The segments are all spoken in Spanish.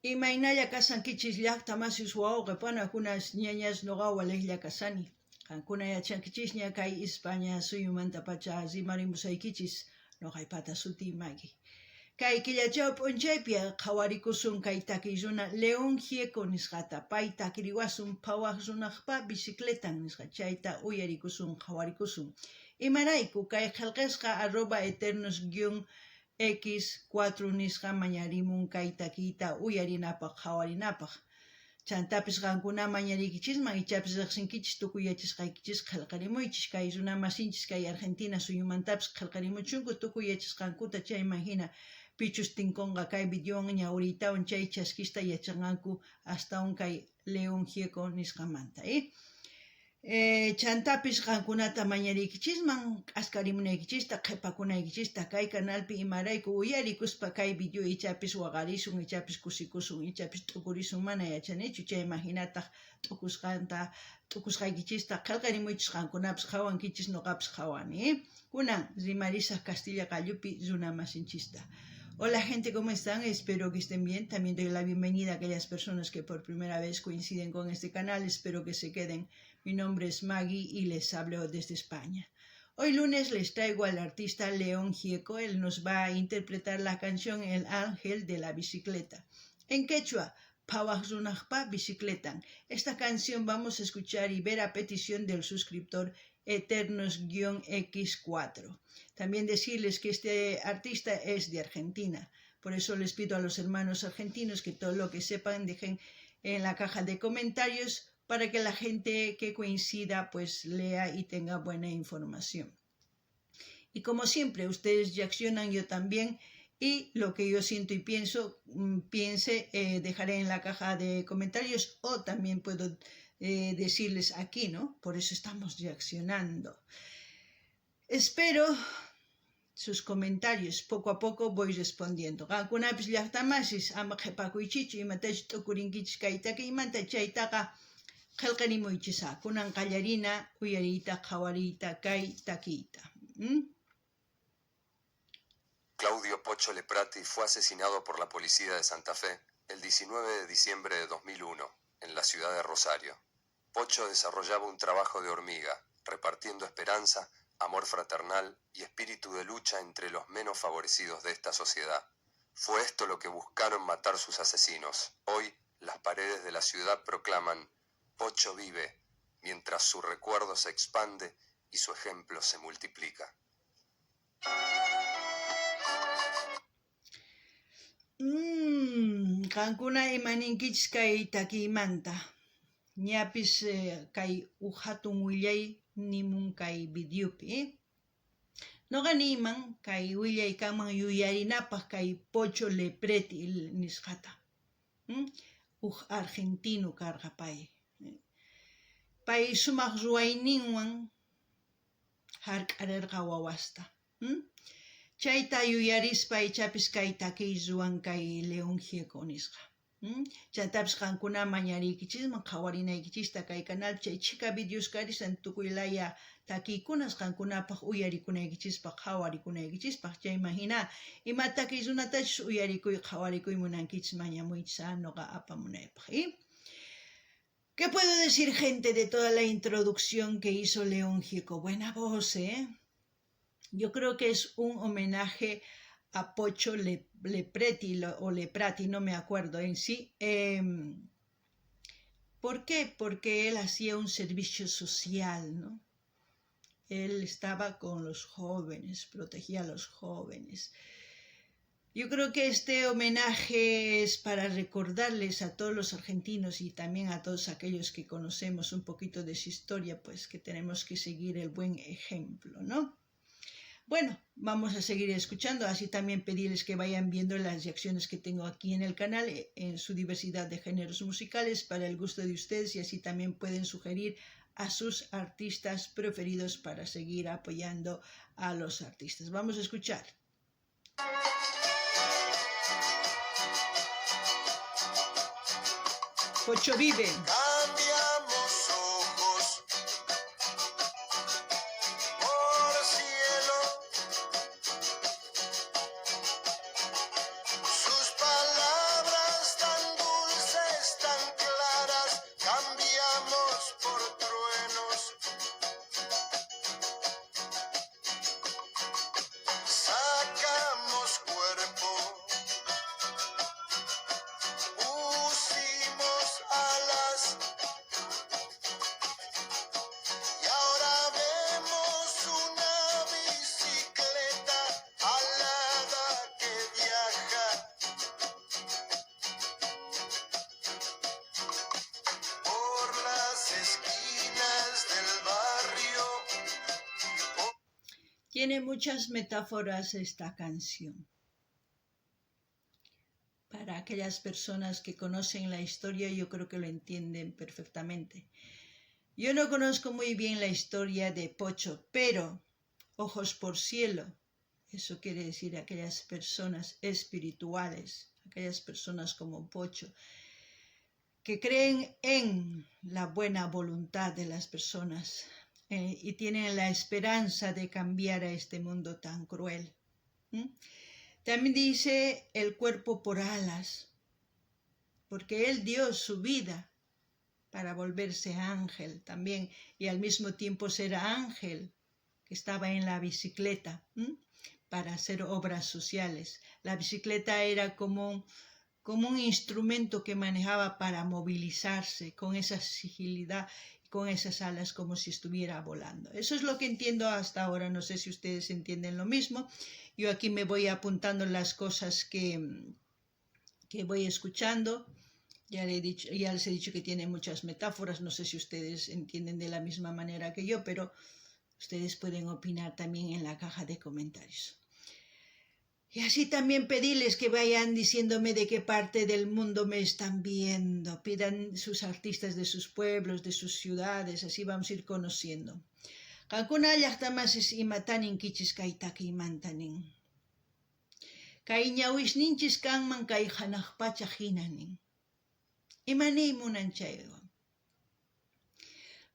Imaynalla kasankichis llaqta masis wawqipana kunas ñañas nuqawalejlla kasani. Qankuna yachankichis ña kay España suyumanta pacha rimarimusaykichis nuqaypata sutiymaki. Kay killachaw p'unchaypi qhawarikusun kay takiy runa León Gieco nisqata. Pay takiriwasun phawaq runaqpa bicicletan nisqa. Chayta uyarikusun qhawarikusun. Imarayku kay qillqisqa @eternos_x4 nisqa mañarimun kay takiyta uyarinapaq qhawarinapaq. Chantapis qankuna mañarikichisman ichapis riqsinkichis tukuyachisqaykichis qillqarimuychis kay runa masinchis kay Argentina suyumantapis qillqarimuchunku tukuyachisqankuta chayman hina pichus tinkunqa kay videowan ñawritawan chay chaskista yachanqanku astawan kay León Gieco nisqamanta. Chantapis qankunata mañarikichisman asqarimunaykichista qhipakunaykichista kay canalpi imarayku uyarikuspa kay video ichapis waqarisun ichapis kusikusun ichapis t'ukurisun mana yachanichu chayman hinataq t'ukusqaykichista qillqarimuychis qankunapis qhawankichis nuqapis qhawani. Kunan rimarisaq Castilla Qallupi runa masinchista. Hola gente, ¿cómo están? Espero que estén bien. También doy la bienvenida a aquellas personas que por primera vez coinciden con este canal. Espero que se queden. Mi nombre es Maggie y les hablo desde España. Hoy lunes les traigo al artista León Gieco. Él nos va a interpretar la canción El Ángel de la Bicicleta. En quechua, Phawaq runaqpa bicicletan. Esta canción vamos a escuchar y ver a petición del suscriptor Eternos_x4. También decirles que este artista es de Argentina. Por eso les pido a los hermanos argentinos que todo lo que sepan dejen en la caja de comentarios para que la gente que coincida pues lea y tenga buena información. Y como siempre, ustedes reaccionan, yo también. Y lo que yo siento y piense, dejaré en la caja de comentarios o también puedo decirles aquí, ¿no? Por eso estamos reaccionando. Espero sus comentarios. Poco a poco voy respondiendo. Qankunapis llaqtamasis ama qhipakuychichu imatachu t'ukurinkichis kaytaki imanta chaytaqa qillqarimuychisa. Kunan qallarina uyariyta qhawariyta kay takiyta. Claudio Pocho Leprati fue asesinado por la policía de Santa Fe el 19 de diciembre de 2001, en la ciudad de Rosario. Pocho desarrollaba un trabajo de hormiga, repartiendo esperanza, amor fraternal y espíritu de lucha entre los menos favorecidos de esta sociedad. Fue esto lo que buscaron matar sus asesinos. Hoy, las paredes de la ciudad proclaman: Pocho vive, mientras su recuerdo se expande y su ejemplo se multiplica. Qankuna imaninkichis kay takiymanta. Ñapis kay hatun willay nimun kay videopi. Noqa niyman kay willay kanman yuyarinapaq kay Pocho Leprati nisqata. Argentino karqa pay. Pay sumaq ruwayninwan hark'arirqa wawasta. Chayta yuyarispa ichapis kay takiy ruwan kay León Gieco nisqa. Chantapis qankuna mañariykichisman qhawarinaykichista kay canal chay chika videos karisan tukuylaya takiykunas qankunapaq uyarikunaykichispaq qhawarikunaykichispak chayman hina ima takiy runatachus uyarikuy qhawarikuy munankichis mañamuychis nuqa apamunaypaq. ¿Qué puedo decir, gente, de toda la introducción que hizo León Gieco? Buena voz, Yo creo que es un homenaje a Pocho Leprati o Leprati, no me acuerdo en sí. ¿Por qué? Porque él hacía un servicio social, ¿no? Él estaba con los jóvenes, protegía a los jóvenes. Yo creo que este homenaje es para recordarles a todos los argentinos y también a todos aquellos que conocemos un poquito de su historia, pues que tenemos que seguir el buen ejemplo, ¿no? Bueno, vamos a seguir escuchando, así también pedirles que vayan viendo las reacciones que tengo aquí en el canal en su diversidad de géneros musicales para el gusto de ustedes y así también pueden sugerir a sus artistas preferidos para seguir apoyando a los artistas. Vamos a escuchar. Pocho vive. Cambiamos ojos por cielo, sus palabras tan Tiene muchas metáforas esta canción. Para aquellas personas que conocen la historia, yo creo que lo entienden perfectamente. Yo no conozco muy bien la historia de Pocho, pero ojos por cielo, eso quiere decir aquellas personas espirituales, aquellas personas como Pocho, que creen en la buena voluntad de las personas y tienen la esperanza de cambiar a este mundo tan cruel. También dice el cuerpo por alas, porque él dio su vida para volverse ángel también y al mismo tiempo ser ángel que estaba en la bicicleta para hacer obras sociales. La bicicleta era como un instrumento que manejaba para movilizarse con esa agilidad, con esas alas como si estuviera volando. Eso es lo que entiendo hasta ahora, no sé si ustedes entienden lo mismo. Yo aquí me voy apuntando las cosas que voy escuchando. Ya les he dicho que tiene muchas metáforas, no sé si ustedes entienden de la misma manera que yo, pero ustedes pueden opinar también en la caja de comentarios. Y así también pedirles que vayan diciéndome de qué parte del mundo me están viendo. Pidan sus artistas de sus pueblos, de sus ciudades, así vamos a ir conociendo. Kankuna llaqtamasis imatanin kichis kaytaki imantanin. Kay ñawisninchis kanman kay hanaqpacha hinanin. Imanay munan chaywan.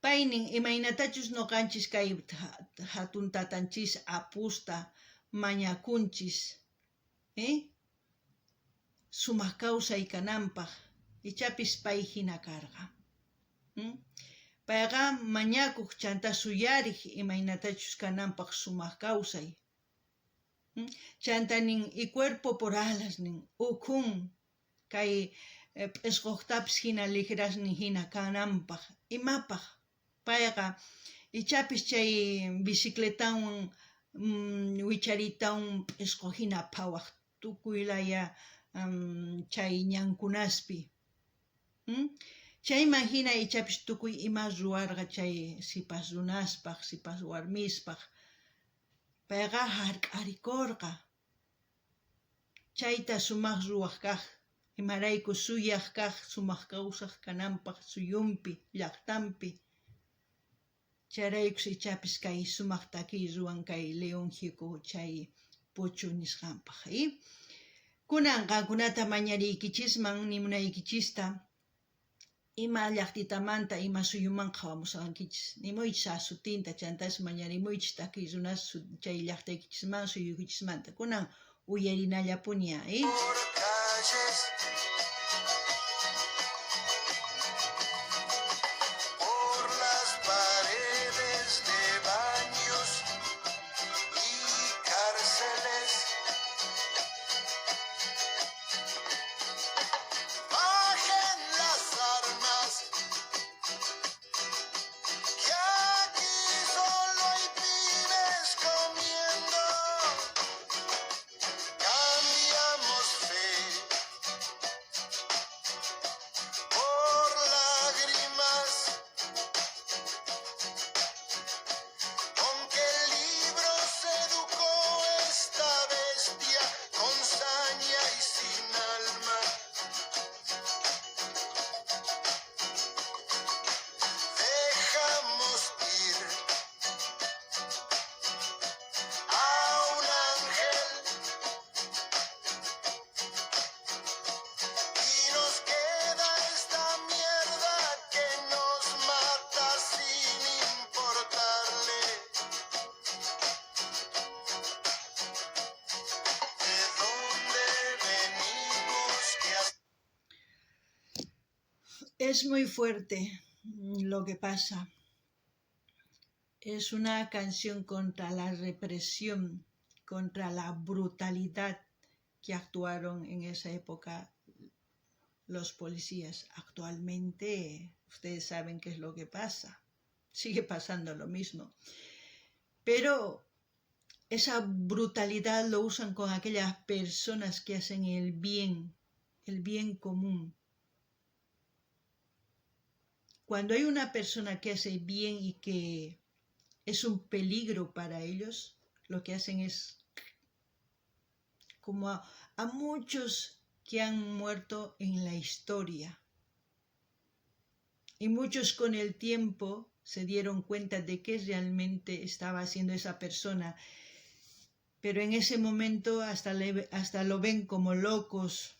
Paynin imaynatachus noqanchis kay hatun tatanchis apusta mañakunchis. Sumaq kawsay kananpaq ichapis pay hina karqa. Payqa mañakuq chanta suyariq imaynatachus kananpaq sumaq kawsay. Chantanin y cuerpo por alas nin ukhun kay p'isquqtapis hina ligrasnin hina kananpaq imapaq payqa ichapis chay bicicletawan wicharitawan p'isqu hina phawaq tukuylaya chay ñankunaspi. Chayman hina ichapis tukuy ima ruwarqa chay sipas runaspaq, sipas warmispaq. Payqa hark'arikurqa. Chayta sumaq ruwaq kaq, imarayku suyaq kaq, sumaq kawsaq kananpaq suyunpi, llaqtanpi. Chayraykus ichapis kay sumaq takiy ruwan kay León Gieco chay Pocho nisqanpaq. Kunan qankunata mañariykichisman nimunaykichista ima llaqtitamanta ima suyumanqa hamusqankichis. Nimuychis asutinta chantas mañarimuychis takiy runas chay llaqtaykichisman suyuykichismanta. Kunan uyarinallapuña. Por calles, por las paredes de baños y cárceles, bajen las armas, que aquí solo hay pibes comiendo. Cambiamos fe por lágrimas, con qué libros educó esta bestia con saña y sin alma. Dejamos ir a un ángel y nos queda esta mierda que nos mata sin importarle de dónde venimos, qué hacemos. Es muy fuerte lo que pasa. Es una canción contra la represión, contra la brutalidad que actuaron en esa época los policías. Actualmente, ustedes saben qué es lo que pasa. Sigue pasando lo mismo. Pero esa brutalidad lo usan con aquellas personas que hacen el bien común. Cuando hay una persona que hace bien y que es un peligro para ellos, lo que hacen es como a muchos que han muerto en la historia. Y muchos con el tiempo se dieron cuenta de qué realmente estaba haciendo esa persona. Pero en ese momento hasta lo ven como locos.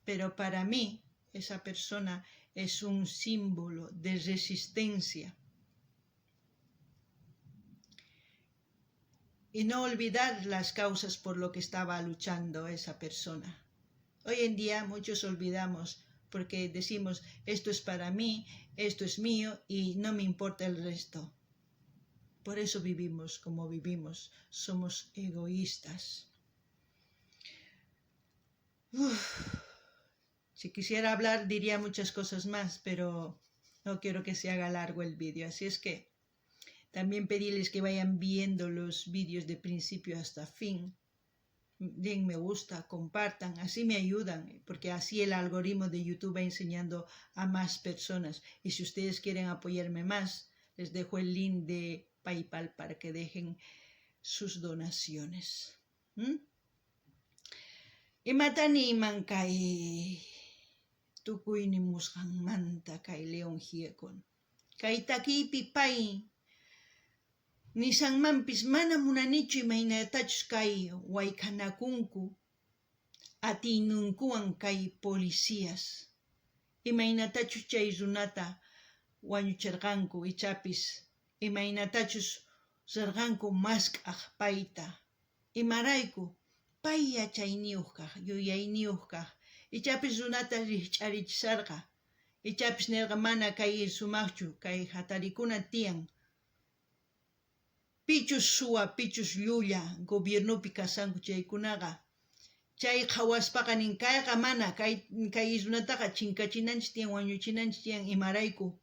Pero para mí, esa persona es un símbolo de resistencia. Y no olvidar las causas por lo que estaba luchando esa persona. Hoy en día muchos olvidamos porque decimos, esto es para mí, esto es mío y no me importa el resto. Por eso vivimos como vivimos, somos egoístas. Si quisiera hablar diría muchas cosas más, pero no quiero que se haga largo el vídeo, así es que también pedirles que vayan viendo los vídeos de principio hasta fin. Den me gusta, compartan, así me ayudan, porque así el algoritmo de YouTube va enseñando a más personas. Y si ustedes quieren apoyarme más, les dejo el link de PayPal para que dejen sus donaciones. Imatani mankay tukuyni musqanmanta kay León Giekon. Kay takipi pay Nisanmanpis mana munanichu imaynatachus kay wayk'anakunku atinunkuwan kay policías. Imaynatachus chay runata wañuchirqanku ichapis imaynatachus rirqanku mask'aq payta. Imarayku pay yachayniyuq kaq, yuyayniyuq kaq. Ichapis runata rihch'arichisarqa. Ichapis nirqa mana kay sumaqchu kay hatarikuna tiyan. Pichus suwa, pichus llulla, gobiernopi kasanku chaykunaqa. Chay qhawaspaqa ninkayqa mana, kay runataqa chinkachinanchis tiyan, wañuchinanchis tiyan imarayku.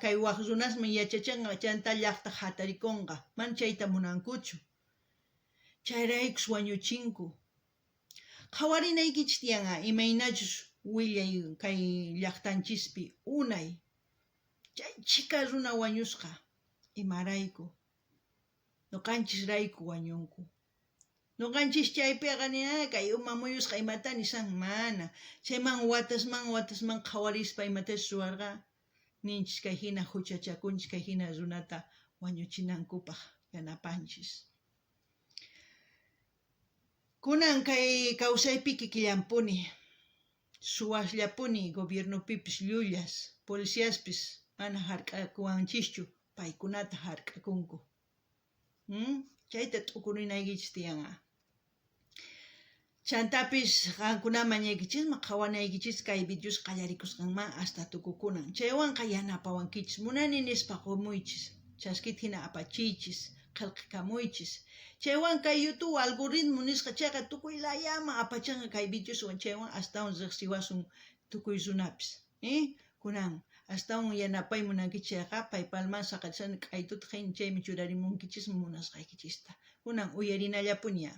Kay waq runasman yachachanqa chanta llaqta hatarikunqa. Man chayta munankuchu. Chayraykus wañuchinku. Qhawarinaykichis tiyanqa imaynachus willay kay llaqtanchispi unay. Chay chika runa wañusqa imarayku. Nuqanchis rayku wañunku. Nuqanchis chaypiqa kay uma muyusqa imatani san mana. Chayman watasman qhawarispa imatash ruwarqa. Ninchis kay hina huchachakunchis kay hina runata wañuchinankupaq yanapanchis. Kunan kay kawsaypi kikillampuni. Suwasllapuni gobiernopipis llullas. Policiaspis mana hark'akuwanchischu. Paykunata hark'akunku. Chayta t'ukurinaykichis tiyanqa. Chantapis qankunaman ñaykichisman qhawanaykichis kay videos qallarikusqanman hasta tukukunan. Chaywanqa yanapawankichis. Munani nispa qumuychis. Chaskita hina apachiychis. Qillqakamuychis. Chaywanqa YouTube algoritmo nisqa chayqa tukuylayaman apachanqa kay videoswan chaywan astawan riqsiwasun tukuy runapis. Kunan astawan yanapay munankichayqa PayPalman saqachani k'aytuta qhayni chaymi churarimunkichis munasqaykichista. Kunan uyarinallapuña.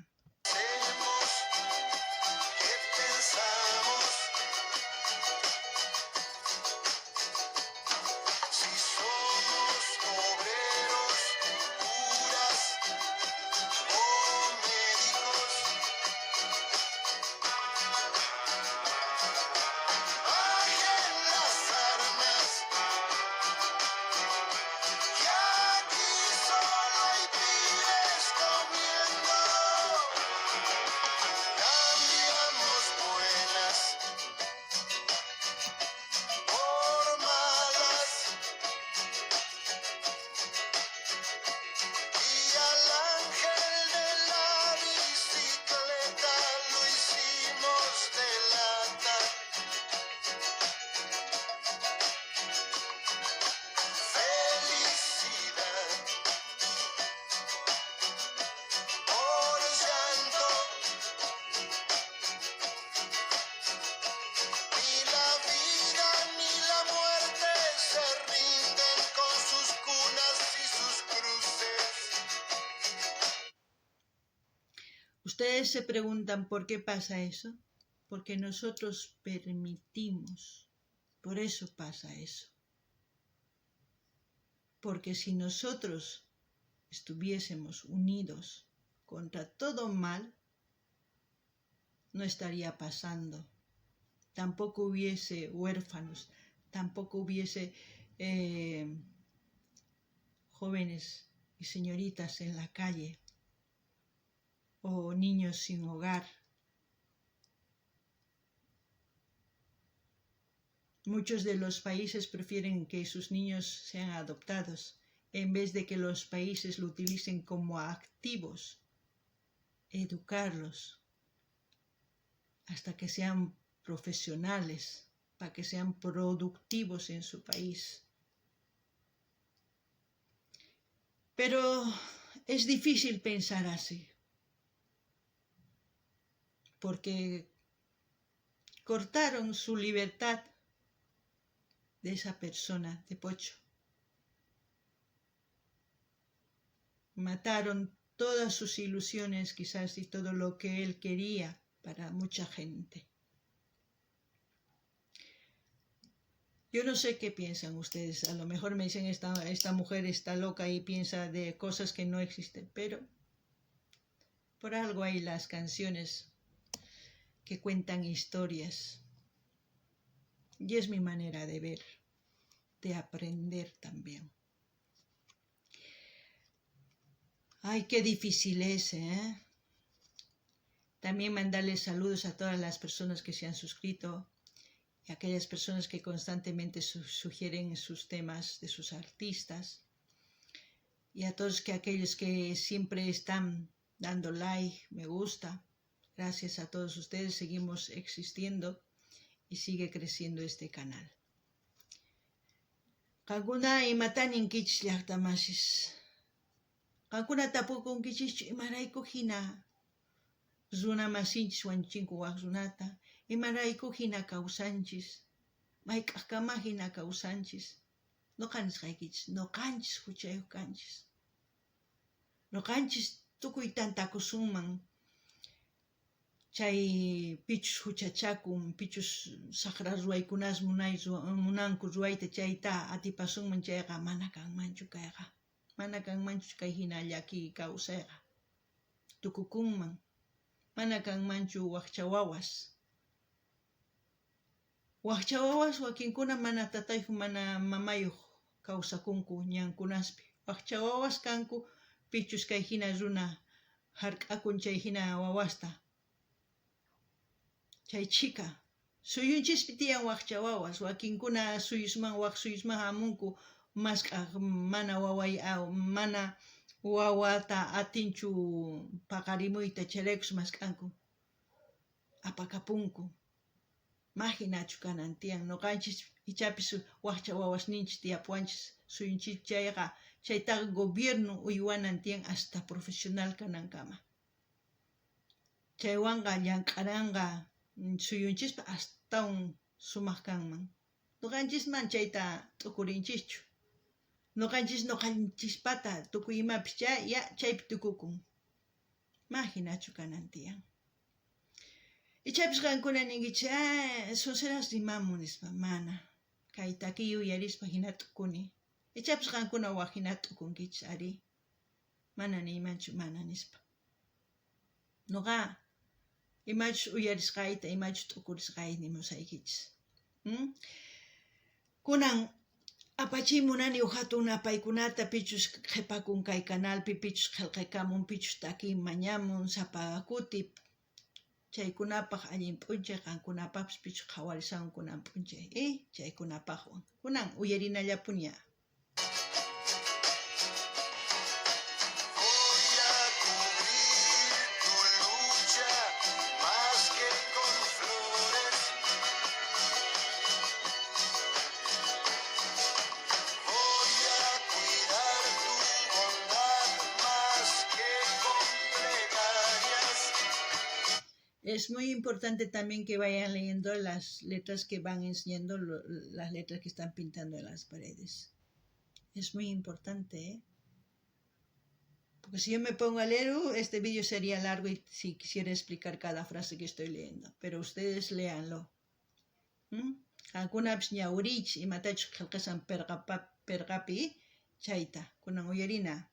Ustedes se preguntan por qué pasa eso. Porque nosotros permitimos. Por eso pasa eso. Porque si nosotros estuviésemos unidos contra todo mal, no estaría pasando. Tampoco hubiese huérfanos, tampoco hubiese jóvenes y señoritas en la calle o niños sin hogar. Muchos de los países prefieren que sus niños sean adoptados en vez de que los países lo utilicen como activos, educarlos hasta que sean profesionales, para que sean productivos en su país. Pero es difícil pensar así, porque cortaron su libertad de esa persona, de Pocho. Mataron todas sus ilusiones, quizás, y todo lo que él quería para mucha gente. Yo no sé qué piensan ustedes. A lo mejor me dicen esta mujer está loca y piensa de cosas que no existen, pero por algo hay las canciones que cuentan historias. Y es mi manera de ver, de aprender también. Ay, qué difícil es, ¿eh? También mandarles saludos a todas las personas que se han suscrito y a aquellas personas que constantemente sugieren sus temas de sus artistas. Y a todos aquellos que siempre están dando like, me gusta. Gracias a todos ustedes seguimos existiendo y sigue creciendo este canal. Kankuna imatanin kich llaqtamasis. Kankuna tapukun kichich imarayku hina runa masinchis wanchinku waq runata, imarayku hina kawsanchis, mayk'aqkama hina kawsanchis. Noqanchis qaykichis, noqanchis huchayuq kanchis. Noqanchis tukuy tantakusunman. Chay pichus huchachakun, pichus saqra ruwaykunas munanku ruwayta chayta atipasunman chayqa mana kanmanchu kayqa. Mana kanmanchu kay hina llaki kawsayqa. Tukukunman. Mana kanmanchu waqcha wawas. Waqcha wawas wakinkuna mana tatayuq, mana mamayuq kawsakunku ñankunaspi. Waqcha wawas kanku pichus kay hina runa hark'akun chay hina wawasta. Chay chika, suyunchispi tiyan waqcha wawas, wakinkuna waq suyusman hamunku masqa mana wawata atinchu paqarimuyta chayraykus masqanku, apakapunku. Mahinachu kanan tiyan, noqanchis ichapis waqcha wawasninchis tiyapuanchis, suyunchis chayqa, chaytaqa gobierno uywanan tiyan hasta profesional kanankama. Chaywanqa llank'aranqa suyunchispa astawan sumaq kanman. Noqanchisman chayta t'ukurinchischu. Noqanchispata tukuy imapis chaypi tukukun. Mahinachu kanan tiyan. Ichapis qankuna ninkichis, sonseras rimamun nispa, mana. Kay takiy uyarispa hina t'ukuni. Ichapis qankuna waq hina t'ukunkichis ari. Mana niymanchu mana nispa. Noqa imachus uyarisqayta, imachus t'ukurisqayta nimusaykichis. Kunan apachimunani hatun apaykunata, pichus qhipakun kay kanalpi, pichus qillqaykamun, pichus takiy mañamun, sapa kutip. Chaykunapaq allin p'unchay, qankunapaqpis pichus qhawarisawan kunan p'unchay. Chaykunapaqwan. Kunan uyarinallapuña. Es muy importante también que vayan leyendo las letras que van enseñando, las letras que están pintando en las paredes. Es muy importante, ¿eh? Porque si yo me pongo a leer, este vídeo sería largo y si quisiera explicar cada frase que estoy leyendo. Pero ustedes léanlo. Alguna ñaurich y matach qilqasan pergapi, chaita, kunan uyarina.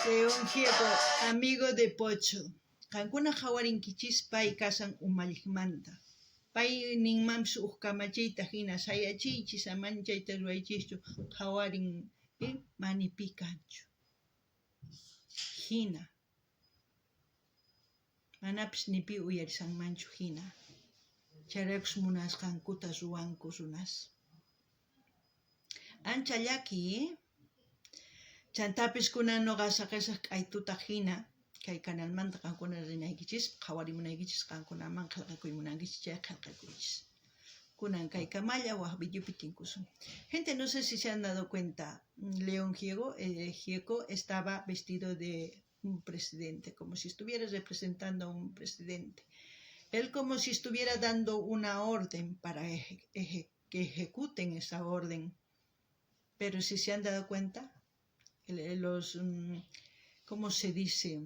León Gieco, amigo de Pocho. Kankuna jawarinkichis pay kasan umallikmanta. Pay ninmamsu uhkamachiyta hina sayachiychis amanchayta ruwaychischu jawarin manipi kanchu. Hina. Manapis nipi uyarisanmanchu hina. Charakus munasqankuta ruwanku runas. Ancha llaki, chantapis kunan noqa saqisaq k'aytuta hina, kay kanalmanta qankuna rinaykichis, qhawarimunaykichis qankunaman qillqakuymunankichis, chay qillqakuychis. Kunan kay kamalla waq videopi tinkusun. Gente, no sé si se han dado cuenta, León Gieco estaba vestido de un presidente, como si estuviera representando a un presidente. Él como si estuviera dando una orden para que ejecuten esa orden. Pero si se han dado cuenta, ¿cómo se dice?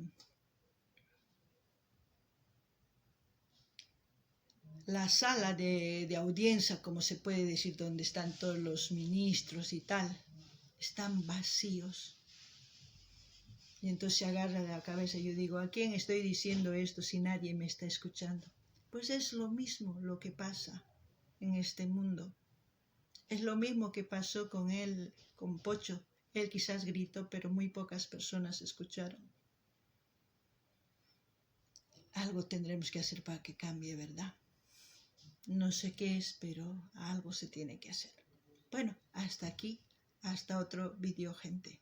La sala de audiencia, como se puede decir, donde están todos los ministros y tal, están vacíos. Y entonces se agarra la cabeza y yo digo, ¿a quién estoy diciendo esto si nadie me está escuchando? Pues es lo mismo lo que pasa en este mundo. Es lo mismo que pasó con él, con Pocho. Él quizás gritó, pero muy pocas personas escucharon. Algo tendremos que hacer para que cambie, ¿verdad? No sé qué es, pero algo se tiene que hacer. Bueno, hasta aquí, hasta otro vídeo, gente.